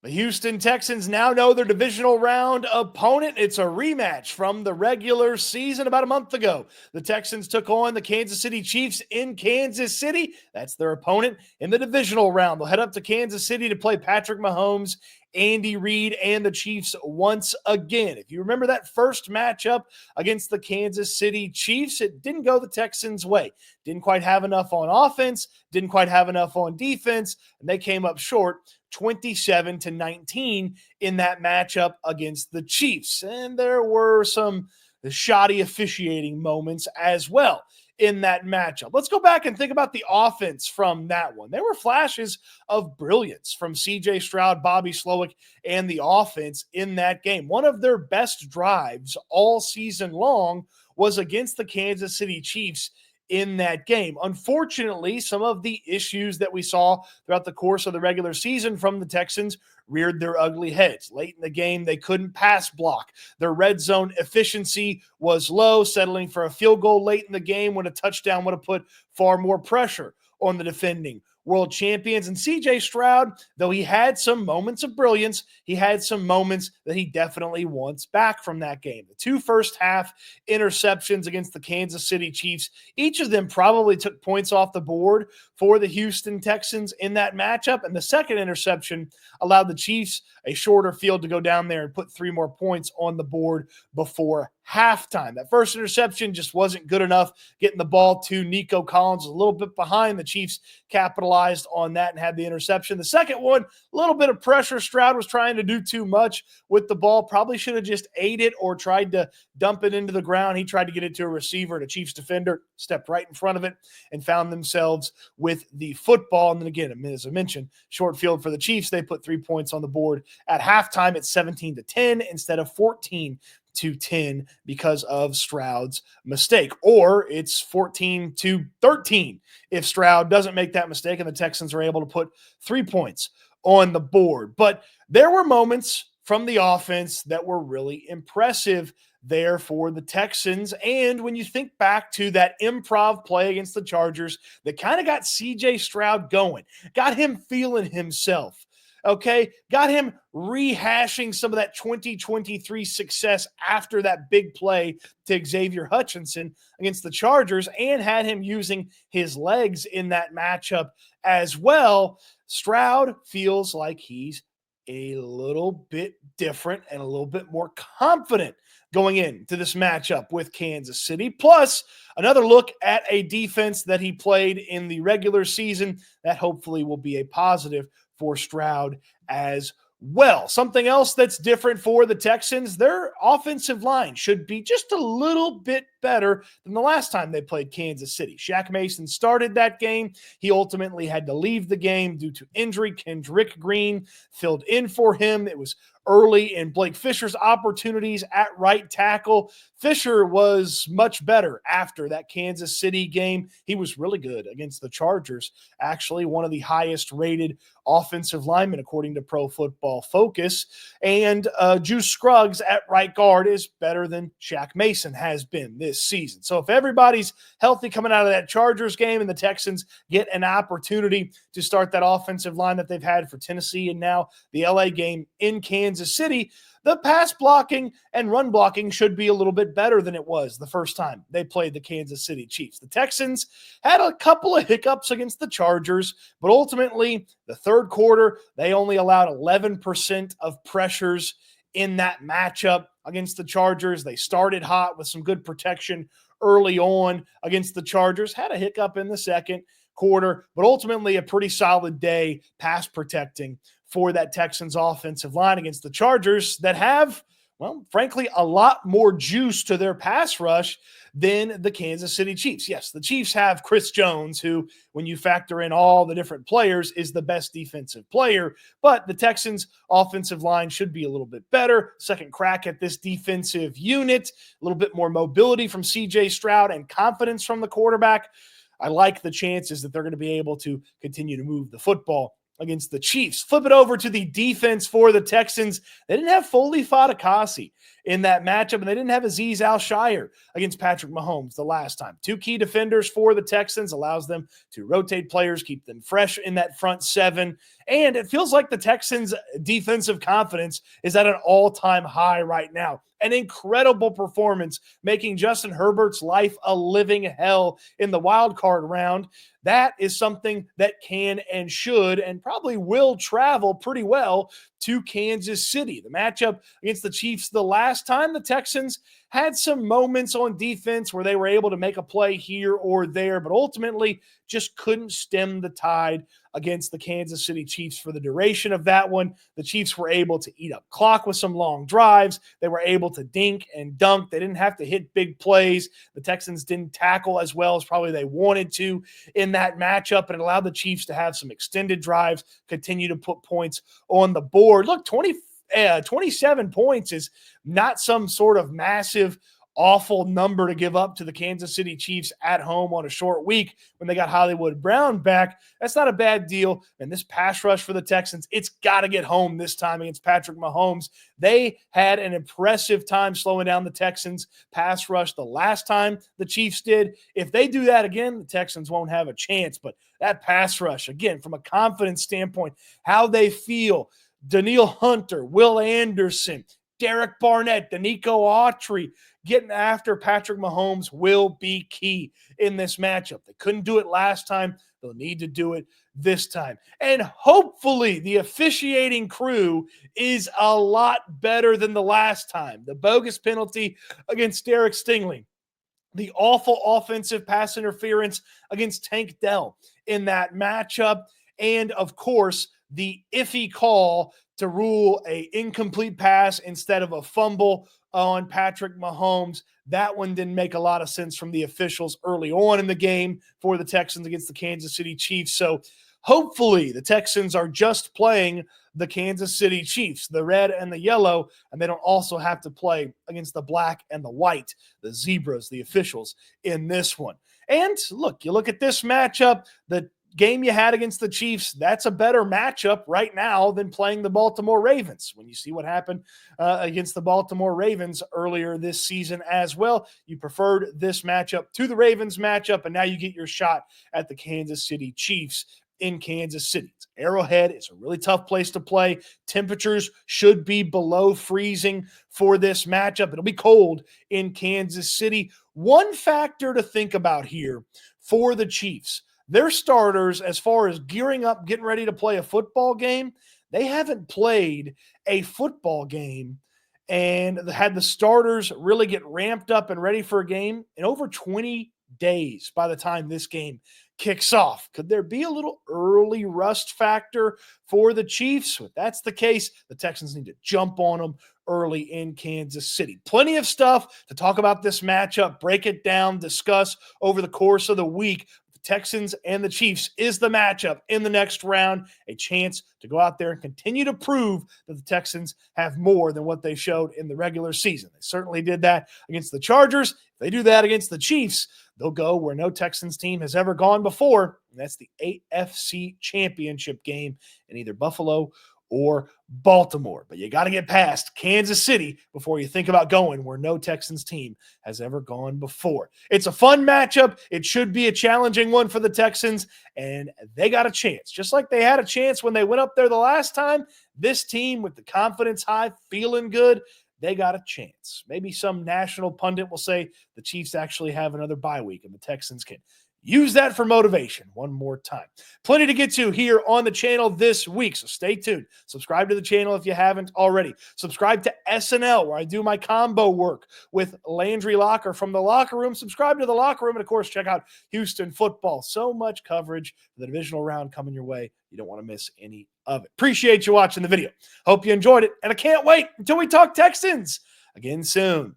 The Houston Texans now know their divisional round opponent. It's a rematch from the regular season about a month ago. The Texans took on the Kansas City Chiefs in Kansas City. That's their opponent in the divisional round. They'll head up to Kansas City to play Patrick Mahomes, Andy Reid, and the Chiefs once again. If you remember that first matchup against the Kansas City Chiefs, it didn't go the Texans' way. Didn't quite have enough on offense, didn't quite have enough on defense, and they came up short 27-19 in that matchup against the Chiefs. And there were some shoddy officiating moments as well in that matchup. Let's go back and think about the offense from that one. There were flashes of brilliance from CJ Stroud, Bobby Slowick, and the offense in that game. One of their best drives all season long was against the Kansas City Chiefs in that game. Unfortunately, some of the issues that we saw throughout the course of the regular season from the Texans reared their ugly heads. Late in the game, they couldn't pass block. Their red zone efficiency was low, settling for a field goal late in the game when a touchdown would have put far more pressure on the defending world champions. And CJ Stroud, though he had some moments of brilliance, he had some moments that he definitely wants back from that game. The two first half interceptions against the Kansas City Chiefs, each of them probably took points off the board for the Houston Texans in that matchup. And the second interception allowed the Chiefs a shorter field to go down there and put 3 more points on the board before halftime. That first interception just wasn't good enough, getting the ball to Nico Collins a little bit behind. The Chiefs capitalized on that and had the interception. The second one, a little bit of pressure. Stroud was trying to do too much with the ball. Probably should have just ate it or tried to dump it into the ground. He tried to get it to a receiver, and a Chiefs defender stepped right in front of it and found themselves with the football. And then again, as I mentioned, short field for the Chiefs. They put 3 points on the board at halftime. It's 17-10 instead of 14-10 because of Stroud's mistake. Or it's 14-13 if Stroud doesn't make that mistake and the Texans are able to put 3 points on the board. But there were moments from the offense that were really impressive there for the Texans. And when you think back to that improv play against the Chargers that kind of got CJ Stroud going, got him feeling himself, okay, got him rehashing some of that 2023 success after that big play to Xavier Hutchinson against the Chargers, and had him using his legs in that matchup as well. Stroud feels like he's a little bit different and a little bit more confident going into this matchup with Kansas City. Plus, another look at a defense that he played in the regular season that hopefully will be a positive for Stroud as well. Something else that's different for the Texans, their offensive line should be just a little bit better than the last time they played Kansas City. Shaq Mason started that game. He ultimately had to leave the game due to injury. Kendrick Green filled in for him. It was early in Blake Fisher's opportunities at right tackle. Fisher was much better after that Kansas City game. He was really good against the Chargers, actually one of the highest rated offensive linemen according to Pro Football Focus. And Juice Scruggs at right guard is better than Shaq Mason has been this season. So if everybody's healthy coming out of that Chargers game and the Texans get an opportunity to start that offensive line that they've had for Tennessee and now the LA game in Kansas City, the pass blocking and run blocking should be a little bit better than it was the first time they played the Kansas City Chiefs. The Texans had a couple of hiccups against the Chargers, but ultimately the third quarter, they only allowed 11% of pressures in that matchup against the Chargers. They started hot with some good protection early on against the Chargers, had a hiccup in the second quarter, but ultimately a pretty solid day pass protecting for that Texans offensive line against the Chargers that have, well, frankly, a lot more juice to their pass rush than the Kansas City Chiefs. Yes, the Chiefs have Chris Jones, who, when you factor in all the different players, is the best defensive player, but the Texans offensive line should be a little bit better. Second crack at this defensive unit, a little bit more mobility from CJ Stroud and confidence from the quarterback. I like the chances that they're going to be able to continue to move the football against the Chiefs. Flip it over to the defense for the Texans. They didn't have Foley Fatukasi in that matchup, and they didn't have Azeez Al-Shire against Patrick Mahomes the last time. Two key defenders for the Texans, allows them to rotate players, keep them fresh in that front seven, and it feels like the Texans' defensive confidence is at an all-time high right now. An incredible performance, making Justin Herbert's life a living hell in the wild card round. That is something that can and should and probably will travel pretty well to Kansas City. The matchup against the Chiefs the last time, the Texans had some moments on defense where they were able to make a play here or there, but ultimately just couldn't stem the tide against the Kansas City Chiefs for the duration of that one. The Chiefs were able to eat up clock with some long drives. They were able to dink and dunk. They didn't have to hit big plays. The Texans didn't tackle as well as probably they wanted to in that matchup, and it allowed the Chiefs to have some extended drives, continue to put points on the board. Look, 27 points is not some sort of massive, awful number to give up to the Kansas City Chiefs at home on a short week when they got Hollywood Brown back. That's not a bad deal. And this pass rush for the Texans, it's got to get home this time against Patrick Mahomes. They had an impressive time slowing down the Texans' pass rush the last time the Chiefs did. If they do that again, the Texans won't have a chance. But that pass rush, again, from a confidence standpoint, how they feel, Danielle Hunter, Will Anderson, Derek Barnett, Danico Autry, getting after Patrick Mahomes will be key in this matchup. They couldn't do it last time. They'll need to do it this time. And hopefully the officiating crew is a lot better than the last time. The bogus penalty against Derek Stingley, the awful offensive pass interference against Tank Dell in that matchup, and of course, the iffy call to rule a incomplete pass instead of a fumble on Patrick Mahomes. That one didn't make a lot of sense from the officials early on in the game for the Texans against the Kansas City Chiefs. So hopefully the Texans are just playing the Kansas City Chiefs, the red and the yellow, and they don't also have to play against the black and the white, the zebras, the officials in this one. And look, you look at this matchup, the game you had against the Chiefs, that's a better matchup right now than playing the Baltimore Ravens. When you see what happened against the Baltimore Ravens earlier this season as well, you preferred this matchup to the Ravens matchup, and now you get your shot at the Kansas City Chiefs in Kansas City. It's Arrowhead. It's a really tough place to play. Temperatures should be below freezing for this matchup. It'll be cold in Kansas City. One factor to think about here for the Chiefs, their starters, as far as gearing up, getting ready to play a football game, they haven't played a football game and had the starters really get ramped up and ready for a game in over 20 days by the time this game kicks off. Could there be a little early rust factor for the Chiefs? If that's the case, the Texans need to jump on them early in Kansas City. Plenty of stuff to talk about this matchup, break it down, discuss over the course of the week. Texans and the Chiefs is the matchup in the next round, a chance to go out there and continue to prove that the Texans have more than what they showed in the regular season. They certainly did that against the Chargers. If they do that against the Chiefs, they'll go where no Texans team has ever gone before, and that's the AFC Championship game in either Buffalo or Baltimore. But you got to get past Kansas City before you think about going where no Texans team has ever gone before. It's a fun matchup. It should be a challenging one for the Texans, and they got a chance. Just like they had a chance when they went up there the last time, this team with the confidence high, feeling good, they got a chance. Maybe some national pundit will say the Chiefs actually have another bye week and the Texans can use that for motivation one more time. Plenty to get to here on the channel this week, so stay tuned. Subscribe to the channel if you haven't already. Subscribe to SNL, where I do my combo work with Landry Locker from the Locker Room. Subscribe to the Locker Room, and of course, check out Houston football. So much coverage for the divisional round coming your way. You don't want to miss any of it. Appreciate you watching the video. Hope you enjoyed it, and I can't wait until we talk Texans again soon.